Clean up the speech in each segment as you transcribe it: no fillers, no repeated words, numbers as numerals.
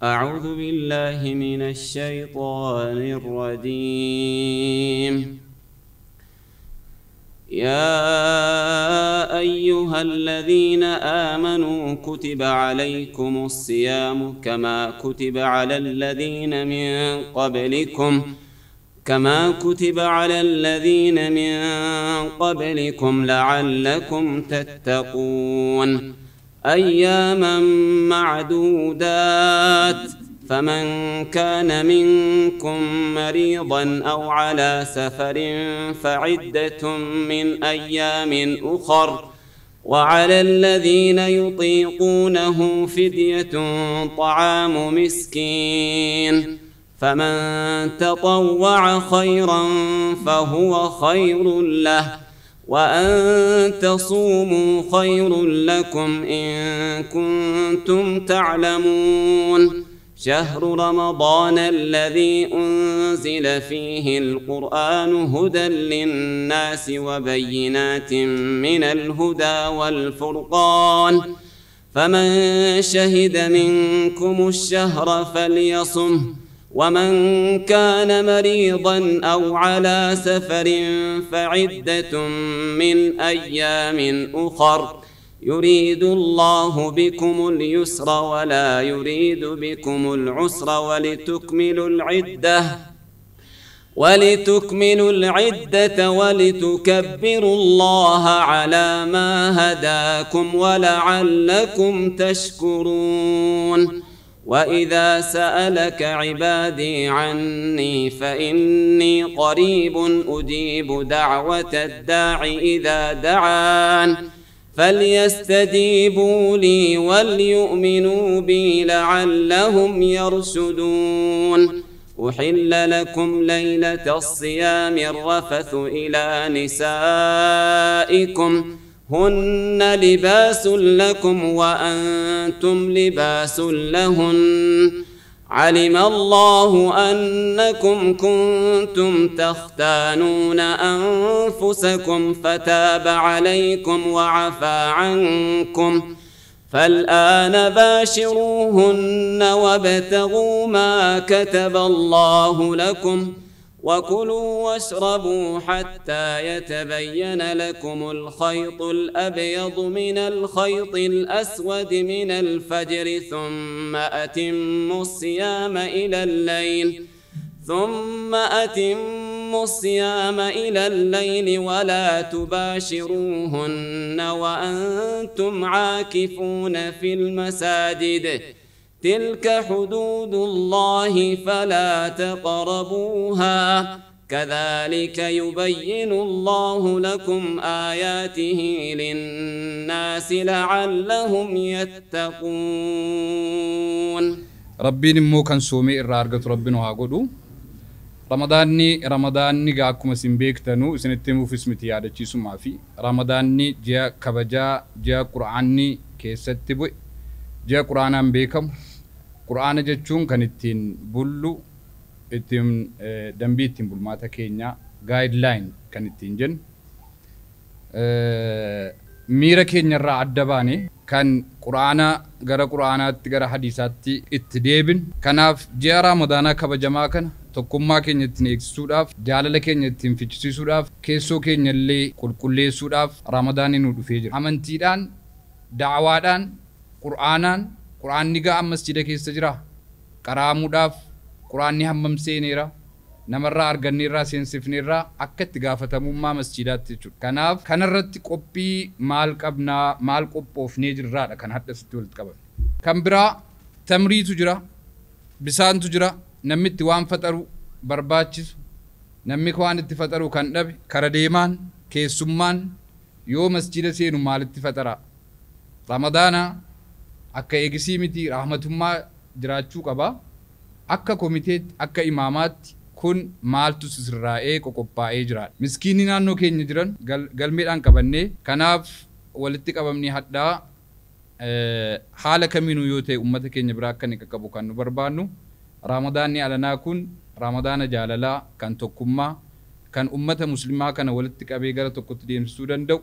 أعوذ بالله من الشيطان الرجيم. يا أيها الذين آمنوا كتب عليكم الصيام كما كتب على الذين من قبلكم لعلكم تتقون. أياما معدودات، فمن كان منكم مريضا أو على سفر فعدة من أيام أخر، وعلى الذين يطيقونه فدية طعام مسكين، فمن تطوع خيرا فهو خير له، وأن تصوموا خير لكم إن كنتم تعلمون. شهر رمضان الذي أنزل فيه القرآن هدى للناس وبينات من الهدى والفرقان، فمن شهد منكم الشهر فليصمه، ومن كان مريضا أو على سفر فعدة من أيام أخر، يريد الله بكم اليسر ولا يريد بكم العسر، ولتكملوا العدة ولتكبروا الله على ما هداكم ولعلكم تشكرون. وإذا سألك عبادي عني فإني قريب أجيب دعوة الداع إذا دعان، فليستجيبوا لي وليؤمنوا بي لعلهم يرشدون. أحل لكم ليلة الصيام الرفث إلى نسائكم هن لباس لكم وأنتم لباس لهن، علم الله أنكم كنتم تختانون أنفسكم فتاب عليكم وعفى عنكم، فالآن باشروهن وابتغوا ما كتب الله لكم، وكلوا واشربوا حتى يتبين لكم الخيط الأبيض من الخيط الأسود من الفجر، ثم أتموا الصيام إلى الليل ولا تباشروهن وأنتم عاكفون في المساجد، تلك حدود الله فلا تقربوها، كذلك يبين الله لكم آياته للناس لعلهم يتقون. ربي نمو كان سومي الرارقة ربنا هاقودو رمضاني قاكم سنبيكتنو سنتمو في اسمتي عادة چيسو مافي رمضاني جاء كبجا جاء قرآني كيستبوي جاء قرآن بيكم قرآن جتشون كان التين بلو التين دنبي التين بلماتا كينيا guide line كان التين جن ميرا كينيا را عدباني كان قرآن غرا قرآنات غرا حديثاتي اتديبن كناف جاء رمضان كبجما كان tokkummaa keenya ittiin eegsisuudhaaf jaalala keenya ittiin fichisiisuudhaaf keessoo keenya illee qulqulleessuudhaaf ramadaaniin nu dhufee jira. Amantiidhaan da'awaadhaan quraanni ga'a masjida keessa jira. Qaraamuudhaaf quraanni hammam seeneera namarraa arganneerraa seensifneerraa akka itti gaafatamummaa masjidaatti jechuudha. Kanaaf kanarratti qophii maal qabnaa maal qophoofnee jirraadha kan haddasitti walitti qaban. Kan biraa tamriitu jira bisaantu jira. Namitti waan faxaru barbaachisu namni waan itti faxaru kan dhabe kara deemaan keessummaan yoo masjida seenu maalitti faxara ramadaana akka eegisii miti rahmatummaa jiraachuu qaba akka komiteetti akka imaamaatti kun maaltu sirraa'ee qoqophaa'ee jira miskiinni naannoo keenya jiran galmeedhaan qabannee kanaaf walitti qabamnii haddaa haala kamiinuu yoo ta'e ummata keenya biraa akka inni qaqqabu kan nu barbaannu Ramadaanni alanaa kun ramadaana jaalalaa kan tokkummaa kan ummata muslimaa kana walitti qabee gara tokkotti deemsisuu danda'u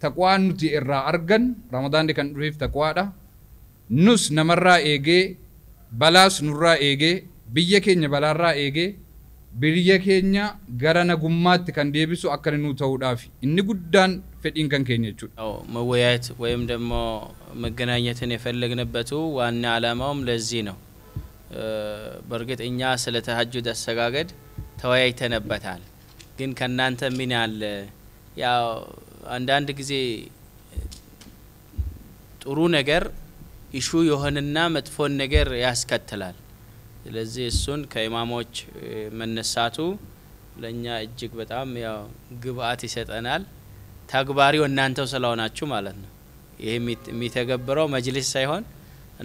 taqwaan nuti irraa argan ramadaanni kan dhufeef taqwaadha nus namarraa eegee balaas nurraa eegee biyya keenya balaarraa eegee biyya keenya gara nagummaatti kan deebisu akka nu ta'uudhaaf inni guddaan fedhiin kan keenya jechuudha መወያየት ወይም ደግሞ መገናኘትን የፈለግንበት ዋና ዓላማውም ለዚህ ነው በርግጥ እኛ ስለ ተሐጁድ አሰጋገድ ተወያይተንበታል ግን ከናንተ ምን ያለ ያው አንዳንድ ጊዜ ጥሩ ነገር ኢሹ የሆነና መጥፎን ነገር ያስከትላል ስለዚህ እሱን ከኢማሞች መነሳቱ ለኛ እጅግ በጣም ያው ግብአት ይሰጠናል ተግባሪው እናንተው ስለሆናችሁ ማለት ነው ይሄ የሚተገበረው መጅሊስ ሳይሆን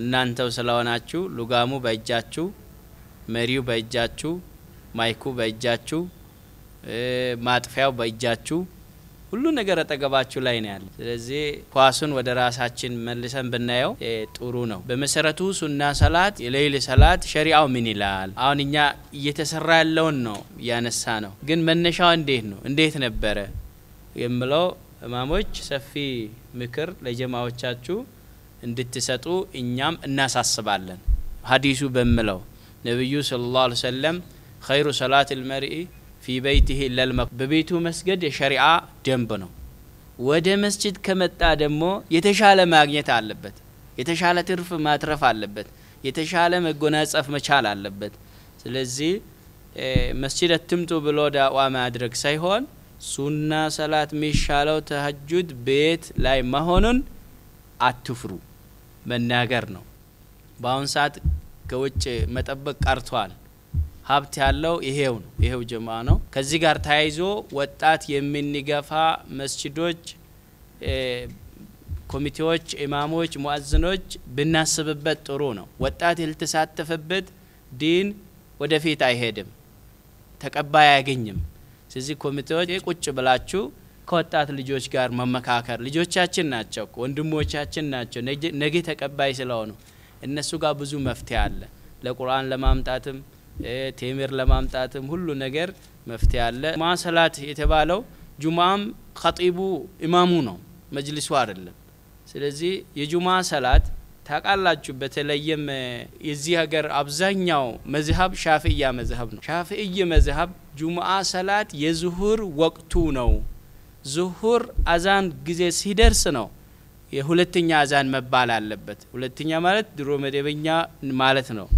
እናንተው ስለሆናችሁ ሉጋሙ በእጃችሁ መሪው በእጃችሁ ማይኩ በእጃችሁ ማጥፊያው በእጃችሁ ሁሉ ነገር አጠገባችሁ ላይ ነው ያለው ስለዚህ ኳሱን ወደ ራሳችን መልሰን ብናየው ጥሩ ነው በመሰረቱ ሱና ሰላት የሌሊት ሰላት ሸሪዓው ምን ይላል አሁንኛ እየተሰራ ያለውን ነው ያነሳ ነው ግን መነሻው እንዴት ነበረ የምለው ኢማሞች ሰፊ ምክር ለጀማዓዎቻችሁ እንድትሰጡ እኛም እናሳስባለን ሐዲሱ በመለው ነብዩ ሰለላሁ ዐለይሂ ወሰለም خير صلاه المرء في بيته الا المكتوب በቤቱ መስገድ የሸሪዓ ደንብ ነው ወደ መስጂድ ከመጣ ደግሞ የተሻለ ማግኘት አለበት የተሻለ ትርፍ ማትረፍ አለበት የተሻለ መጎናጸፍ መቻል አለበት ስለዚህ መስጂድ አትምጡ ብሎ ዳዋ ማድረግ ሳይሆን ሱና ሰላት ሚሻለው ተሐጁድ ቤት ላይ መሆኑን አትፍሩ መናገር ነው ባውን ሰዓት ከውጭ መጠበቅ ቀርቷል ሀብት ያለው ይሄው ጀማዓ ነው ከዚህ ጋር ታይዞ ወጣት የሚንገፋ መስጂዶች ኮሚቴዎች ኢማሞች ሙአዝኖች ብናስብበት ጥሩ ነው ወጣት ያልተሳተፈበት ዲን ወደፊት አይሄድም ተቀባይ አያገኝም ስለዚህ ኮሚቴዎች ቁጭ ብላችሁ ከወጣት ልጆች ጋር መመካከር ልጆቻችን ናቸው ወንድሞቻችን ናቸው ነገ ተቀባይ ስለሆኑ እነሱ ጋር ብዙ መፍትሄ አለ ለቁርአን ለማምጣትም ቴምር ለማምጣትም ሁሉ ነገር መፍትሄ አለ ማሰላት የተባለው ጁማም ኸጢቡ ኢማሙ ነው መጅሊሱ አይደለም ስለዚህ የጁማ ሰላት ታቃላችሁ በተለየም የዚህ ሀገር አብዛኛው መዝሐብ ሻፊዒያ መዝሐብ ነው ሻፊዒ መዝሐብ ጁማ ሰላት የዙሁር ወቅቱ ነው ዙሁር አዛን ጊዜ ሲደርስ ነው የሁለተኛ አዛን መባል አለበት ሁለተኛ ማለት ድሮ መደበኛ ማለት ነው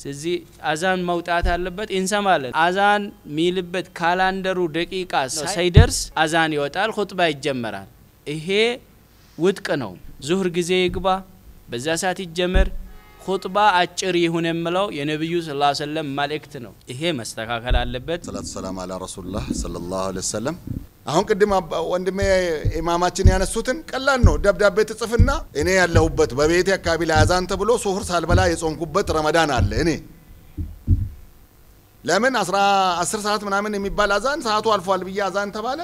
ስለዚህ አዛን መውጣት አለበት እንሰማለን አዛን ሚልበት ካላንደሩ ደቂቃ ሳይደርስ አዛን ይወጣል ኹጥባ ይጀመራል ይሄ ውድቅ ነው ዙሁር ጊዜ ይግባ በዛ ሰዓት ይጀመር ኹጥባ አጭር ይሁን የምለው የነብዩ ሰለላሁ ዐለይሂ ወሰለም መልእክት ነው ይሄ መስተካከል አለበት ሰላቱ ሰላም አለ ረሱላህ ሰለላሁ ዐለይሂ ወሰለም አሁን ቅድም ወንድሜ ኢማማችን ያነሱትን ቀላል ነው ደብዳቤ ተጽፍና እኔ ያለሁበት በቤቴ አካባቢ ላይ አዛን ተብሎ ሱሁር ሳልበላ የጾምኩበት ረመዳን አለ እኔ ለምን 10 ሰዓት ምናምን የሚባል አዛን ሰዓቱ አልፏል ብዬ አዛን ተባለ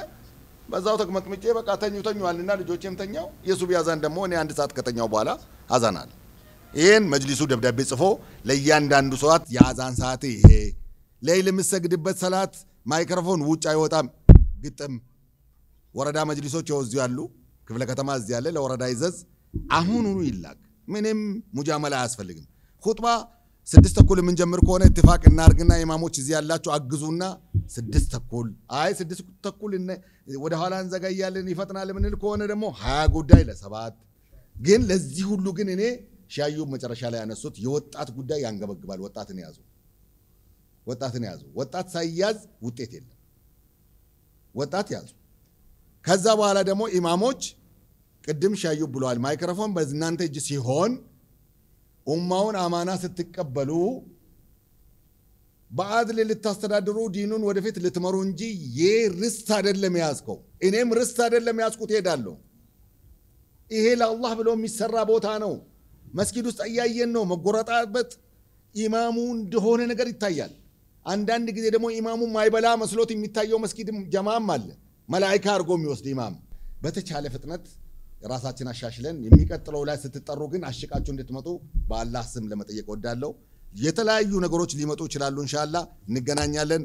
በዛው ተቀመጥምጬ በቃ ተኙአልና ልጆቼም ተኛው የሱብ አዛን ደግሞ እኔ 1 ሰዓት ከተኛው በኋላ አዛን አለ ይሄን መጅሊሱ ደብዳቤ ጽፎ ለያንዳንዱ ሰዓት የአዛን ሰዓት ይሄ ለይል መስገድበት ሰላት ማይክሮፎን ውጭ አይወጣም ግጥም ወረዳ መጅሊሶች ወዝዩ ያሉ ክፍለ ከተማ እዚህ ያለ ለወረዳ ይዘዝ አሁኑኑ ይላክ ምንም ሙጃመላ አያስፈልግም ኹጥባ 6 ተኩል ምን ጀምር ከሆነ ኢትፋቅ እናርግና ኢማሞች እዚህ ያላችሁ አግዙና 6 ተኩል አይ 6 ተኩል ወደ ኋላ እንዘጋያለን ይፈጥናል ምንል ከሆነ ደግሞ 20 ጉዳይ ለ7 ግን ለዚህ ሁሉ ግን እኔ ሻዩ መጨረሻ ላይ ያነሱት የወጣት ጉዳይ ያንገበግባል ወጣትን ያዙ ወጣት ሳይያዝ ውጤት የለም ወጣት ያዙ ከዛ በኋላ ደግሞ ኢማሞች ቅድም ሻዩ ብሏል ማይክሮፎን በእናንተ እጅ ሲሆን ኡማውን አማና ስትቀበሉ በአድል ልታስተዳድሩ ዲኑን ወደፊት ልትመሩ እንጂ የርስት አይደለም ያዝከው እኔም ርስት አይደለም ያዝኩት ሄዳለሁ ይሄ ለአላህ ብሎ የሚሰራ ቦታ ነው መስጊድ ውስጥ አያየን ነው መጎረጣበት ኢማሙ እንደሆነ ነገር ይታያል አንዳንድ ጊዜ ደግሞ ኢማሙ ማይበላ መስሎት የሚታየው መስጊድም ጀማዓም አለ መላእክት አርጎ የሚወስድ ኢማም በተቻለ ፍጥነት ራሳችን አሻሽለን የሚቀጥለው ላይ ስትጠሩ ግን አሽቃችሁ እንድትመጡ በአላህ ስም ለመጠየቅ ወዳለው የተለያዩ ነገሮች ሊመጡ ይችላሉ ኢንሻአላህ እንገናኛለን